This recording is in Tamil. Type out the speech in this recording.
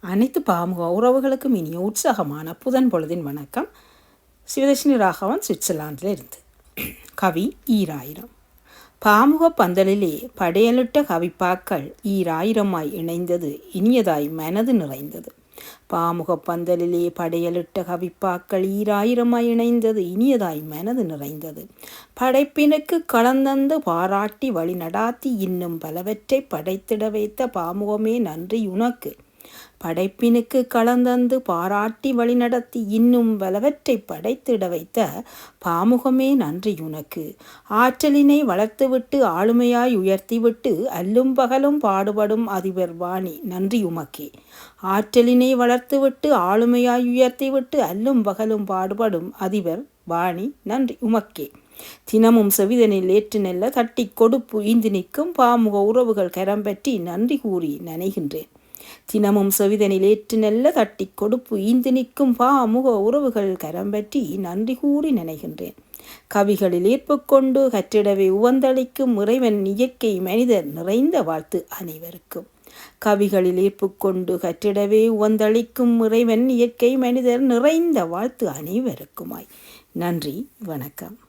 அனைத்து பாமுக உறவுகளுக்கும் இனிய உற்சாகமான புதன் பொழுதின் வணக்கம். சிவதர்ஷினி ராகவன், சுவிட்சர்லாந்தில் இருந்து. கவி ஈராயிரம். பாமுக பந்தலிலே படையலிட்ட கவிப்பாக்கள் ஈராயிரமாய் இணைந்தது, இனியதாய் மனது நிறைந்தது. பாமுக பந்தலிலே படையலிட்ட கவிப்பாக்கள் ஈராயிரமாய் இணைந்தது, இனியதாய் மனது நிறைந்தது. படைப்பினுக்கு களந்தந்து பாராட்டி வழி நடாத்தி இன்னும் பலவற்றை படைத்திட வைத்த பாமுகமே நன்றி உனக்கு. படைப்பினுக்கு களந்தந்து பாராட்டி வழிநடத்தி இன்னும் பலவற்றை படைத்திட வைத்த பாமுகமே நன்றி உனக்கு. ஆற்றலினை வளர்த்துவிட்டு ஆளுமையாய் உயர்த்திவிட்டு அல்லும் பகலும் பாடுபடும் அதிபர் வாணி நன்றி உமக்கே. ஆற்றலினை வளர்த்துவிட்டு ஆளுமையாய் உயர்த்திவிட்டு அல்லும் பகலும் பாடுபடும் அதிபர் வாணி நன்றி உமக்கே. தினமும் செவிதனில் ஏற்று நெல்ல தட்டி கொடுப்பு ஈந்து நிற்கும் பாமுக உறவுகள் கரம் பற்றி நன்றி கூறி நனைகின்றேன். தினமும் செவிதனில் ஏற்று நெல்ல தட்டி கொடுப்பு ஈந்து நிற்கும் பாமுக உறவுகள் கரம் பற்றி நன்றி கூறி நினைகின்றேன். கவிகளில் ஏற்புக்கொண்டு கற்றிடவே உவந்தளிக்கும் இறைவன் இயற்கை மனிதர் நிறைந்த வாழ்த்து அனைவருக்கும். கவிகளில் ஏற்புக்கொண்டு கற்றிடவே உவந்தளிக்கும் இறைவன் இயற்கை மனிதர் நிறைந்த வாழ்த்து அனைவருக்குமாய். நன்றி, வணக்கம்.